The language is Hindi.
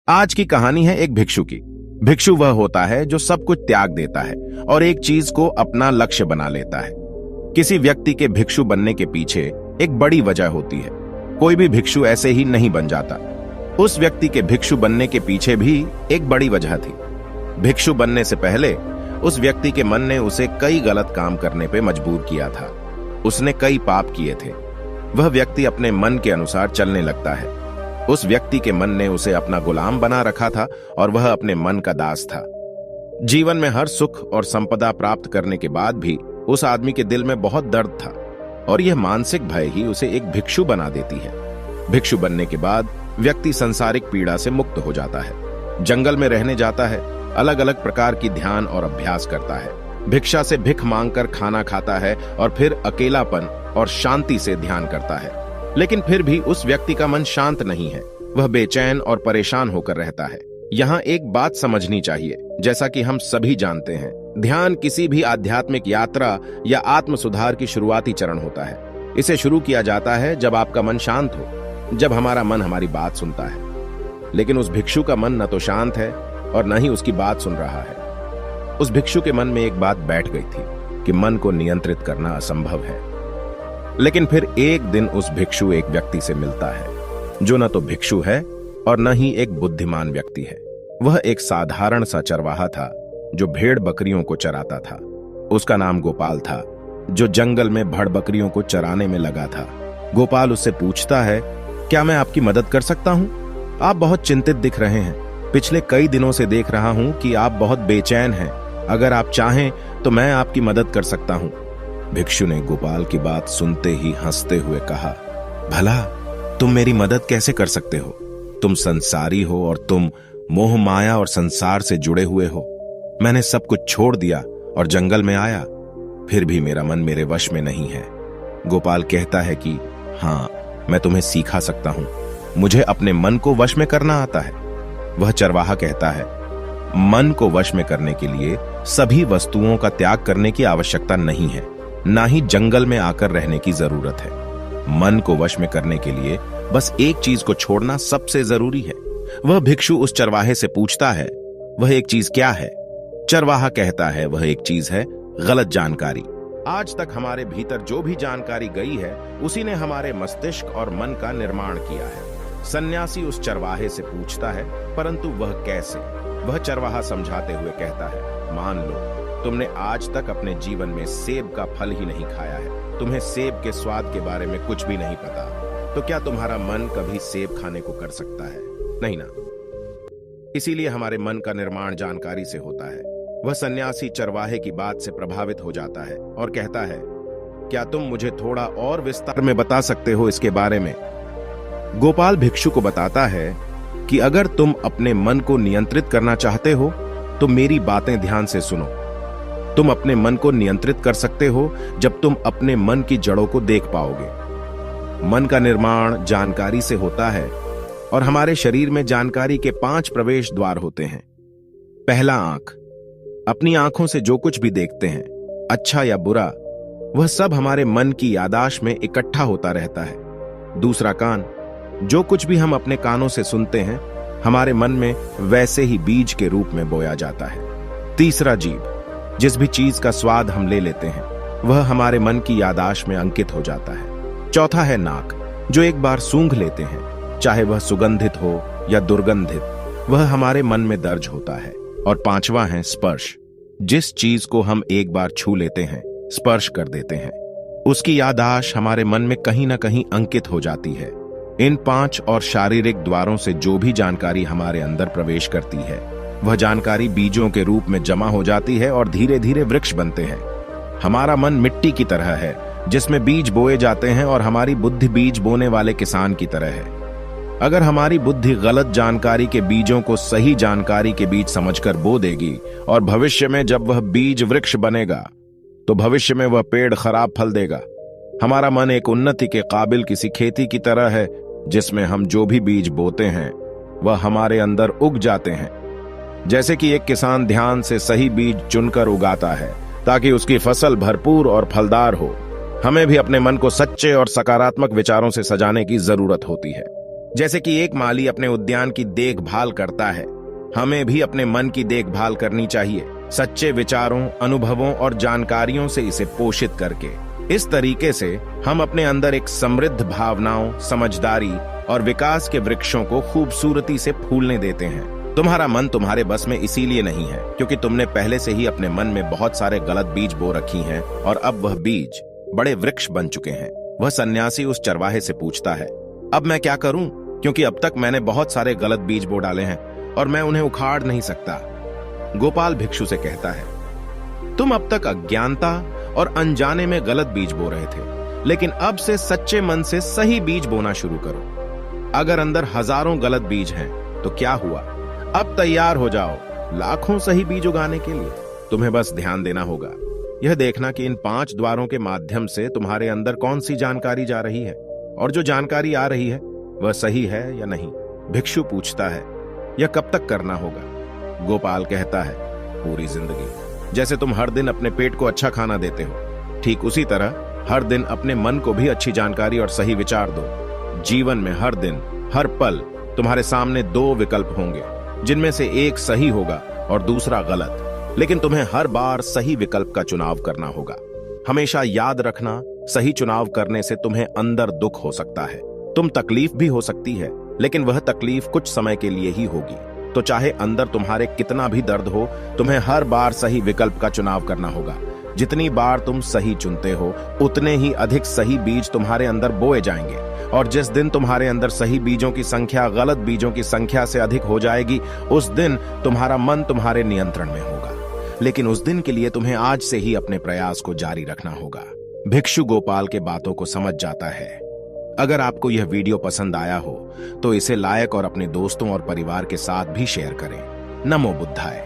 आज की कहानी है एक भिक्षु की। भिक्षु वह होता है जो सब कुछ त्याग देता है और एक चीज को अपना लक्ष्य बना लेता है। किसी व्यक्ति के भिक्षु बनने के पीछे एक बड़ी वजह होती है। कोई भी भिक्षु ऐसे ही नहीं बन जाता। उस व्यक्ति के भिक्षु बनने के पीछे भी एक बड़ी वजह थी। भिक्षु बनने से पहले उस व्यक्ति के मन ने उसे कई गलत काम करने पे मजबूर किया था। उसने कई पाप किए थे। वह व्यक्ति अपने मन के अनुसार चलने लगता है। उस व्यक्ति के मन ने उसे अपना गुलाम बना रखा था और वह अपने मन का दास था। जीवन में हर सुख और संपदा प्राप्त करने के बाद भी उस आदमी के दिल में बहुत दर्द था और यह मानसिक भय ही उसे एक भिक्षु बना देती है। भिक्षु बनने के बाद व्यक्ति सांसारिक पीड़ा से मुक्त हो जाता है, जंगल में रहने जाता है, अलग अलग प्रकार की ध्यान और अभ्यास करता है, भिक्षा से भिख मांगकर खाना खाता है और फिर अकेलापन और शांति से ध्यान करता है। लेकिन फिर भी उस व्यक्ति का मन शांत नहीं है। वह बेचैन और परेशान होकर रहता है। यहाँ एक बात समझनी चाहिए, जैसा कि हम सभी जानते हैं, ध्यान किसी भी आध्यात्मिक यात्रा या आत्म सुधार की शुरुआती चरण होता है। इसे शुरू किया जाता है जब आपका मन शांत हो, जब हमारा मन हमारी बात सुनता है। लेकिन उस भिक्षु का मन न तो शांत है और न ही उसकी बात सुन रहा है। उस भिक्षु के मन में एक बात बैठ गई थी कि मन को नियंत्रित करना असंभव है। लेकिन फिर एक दिन उस भिक्षु एक व्यक्ति से मिलता है जो न तो भिक्षु है और न ही एक बुद्धिमान व्यक्ति है। वह एक साधारण सा चरवाहा था जो भेड़ बकरियों को चराता था। उसका नाम गोपाल था, जो जंगल में भेड़ बकरियों को चराने में लगा था। गोपाल उससे पूछता है, क्या मैं आपकी मदद कर सकता हूं? आप बहुत चिंतित दिख रहे हैं। पिछले कई दिनों से देख रहा हूं कि आप बहुत बेचैन हैं। अगर आप चाहें तो मैं आपकी मदद कर सकता हूं। भिक्षु ने गोपाल की बात सुनते ही हंसते हुए कहा, भला तुम मेरी मदद कैसे कर सकते हो? तुम संसारी हो और तुम मोह माया और संसार से जुड़े हुए हो। मैंने सब कुछ छोड़ दिया और जंगल में आया, फिर भी मेरा मन मेरे वश में नहीं है। गोपाल कहता है कि हाँ, मैं तुम्हें सिखा सकता हूं। मुझे अपने मन को वश में करना आता है। वह चरवाहा कहता है, मन को वश में करने के लिए सभी वस्तुओं का त्याग करने की आवश्यकता नहीं है, ना ही जंगल में आकर रहने की जरूरत है। मन को वश में करने के लिए बस एक चीज को छोड़ना सबसे जरूरी है। वह भिक्षु उस चरवाहे से पूछता है, वह एक चीज क्या है? चरवाहा कहता है, वह एक चीज है गलत जानकारी। आज तक हमारे भीतर जो भी जानकारी गई है उसी ने हमारे मस्तिष्क और मन का निर्माण किया है। सन्यासी उस चरवाहे से पूछता है, परंतु वह कैसे? वह चरवाहा समझाते हुए कहता है, मान लो तुमने आज तक अपने जीवन में सेब का फल ही नहीं खाया है, तुम्हें सेब के स्वाद के बारे में कुछ भी नहीं पता, तो क्या तुम्हारा मन कभी सेब खाने को कर सकता है? नहीं ना। इसीलिए हमारे मन का निर्माण जानकारी से होता है। वह सन्यासी चरवाहे की बात से प्रभावित हो जाता है और कहता है, क्या तुम मुझे थोड़ा और विस्तार में बता सकते हो इसके बारे में? गोपाल भिक्षु को बताता है कि अगर तुम अपने मन को नियंत्रित करना चाहते हो तो मेरी बातें ध्यान से सुनो। तुम अपने मन को नियंत्रित कर सकते हो जब तुम अपने मन की जड़ों को देख पाओगे। मन का निर्माण जानकारी से होता है और हमारे शरीर में जानकारी के 5 प्रवेश द्वार होते हैं। पहला, आंख। अपनी आंखों से जो कुछ भी देखते हैं, अच्छा या बुरा, वह सब हमारे मन की यादाश्त में इकट्ठा होता रहता है। दूसरा, कान। जो कुछ भी हम अपने कानों से सुनते हैं हमारे मन में वैसे ही बीज के रूप में बोया जाता है। तीसरा, जीभ। जिस भी चीज का स्वाद हम ले लेते हैं वह हमारे मन की यादाश्त में अंकित हो जाता है। चौथा है नाक। जो एक बार सूंघ लेते हैं, चाहे वह सुगंधित हो या दुर्गंधित, वह हमारे मन में दर्ज होता है। और पांचवा है स्पर्श। जिस चीज को हम एक बार छू लेते हैं, स्पर्श कर देते हैं, उसकी यादाश्त हमारे मन में कहीं ना कहीं अंकित हो जाती है। इन 5 और शारीरिक द्वारों से जो भी जानकारी हमारे अंदर प्रवेश करती है वह जानकारी बीजों के रूप में जमा हो जाती है और धीरे धीरे वृक्ष बनते हैं। हमारा मन मिट्टी की तरह है जिसमें बीज बोए जाते हैं और हमारी बुद्धि बीज बोने वाले किसान की तरह है। अगर हमारी बुद्धि गलत जानकारी के बीजों को सही जानकारी के बीज समझकर बो देगी और भविष्य में जब वह बीज वृक्ष बनेगा तो भविष्य में वह पेड़ खराब फल देगा। हमारा मन एक उन्नति के काबिल किसी खेती की तरह है जिसमें हम जो भी बीज बोते हैं वह हमारे अंदर उग जाते हैं। जैसे कि एक किसान ध्यान से सही बीज चुनकर उगाता है ताकि उसकी फसल भरपूर और फलदार हो, हमें भी अपने मन को सच्चे और सकारात्मक विचारों से सजाने की जरूरत होती है। जैसे कि एक माली अपने उद्यान की देखभाल करता है, हमें भी अपने मन की देखभाल करनी चाहिए, सच्चे विचारों, अनुभवों और जानकारियों से इसे पोषित करके। इस तरीके से हम अपने अंदर एक समृद्ध भावनाओं, समझदारी और विकास के वृक्षों को खूबसूरती से फूलने देते हैं। तुम्हारा मन तुम्हारे बस में इसीलिए नहीं है क्योंकि तुमने पहले से ही अपने मन में बहुत सारे गलत बीज बो रखी हैं और अब वह बीज बड़े वृक्ष बन चुके हैं। वह सन्यासी उस चरवाहे से पूछता है, अब मैं क्या करूं? क्योंकि अब तक मैंने बहुत सारे गलत बीज बो डाले हैं और मैं उन्हें उखाड़ नहीं सकता। गोपाल भिक्षु से कहता है, तुम अब तक अज्ञानता और अनजाने में गलत बीज बो रहे थे, लेकिन अब से सच्चे मन से सही बीज बोना शुरू करो। अगर अंदर हजारों गलत बीज हैं तो क्या हुआ, अब तैयार हो जाओ लाखों सही बीज उगाने के लिए। तुम्हें बस ध्यान देना होगा, यह देखना कि इन 5 द्वारों के माध्यम से तुम्हारे अंदर कौन सी जानकारी जा रही है और जो जानकारी आ रही है वह सही है या नहीं। भिक्षु पूछता है, यह कब तक करना होगा? गोपाल कहता है, पूरी जिंदगी। जैसे तुम हर दिन अपने पेट को अच्छा खाना देते हो, ठीक उसी तरह हर दिन अपने मन को भी अच्छी जानकारी और सही विचार दो। जीवन में हर दिन, हर पल तुम्हारे सामने 2 विकल्प होंगे, जिनमें से एक सही होगा और दूसरा गलत, लेकिन तुम्हें हर बार सही विकल्प का चुनाव करना होगा। हमेशा याद रखना, सही चुनाव करने से तुम्हें अंदर दुख हो सकता है, तुम तकलीफ भी हो सकती है, लेकिन वह तकलीफ कुछ समय के लिए ही होगी। तो चाहे अंदर तुम्हारे कितना भी दर्द हो, तुम्हें हर बार सही विकल्प का चुनाव करना होगा। जितनी बार तुम सही चुनते हो, उतने ही अधिक सही बीज तुम्हारे अंदर बोए जाएंगे, और जिस दिन तुम्हारे अंदर सही बीजों की संख्या गलत बीजों की संख्या से अधिक हो जाएगी, उस दिन तुम्हारा मन तुम्हारे नियंत्रण में होगा। लेकिन उस दिन के लिए तुम्हें आज से ही अपने प्रयास को जारी रखना होगा। भिक्षु गोपाल के बातों को समझ जाता है। अगर आपको यह वीडियो पसंद आया हो तो इसे लाइक और अपने दोस्तों और परिवार के साथ भी शेयर करें। नमो बुद्धाय।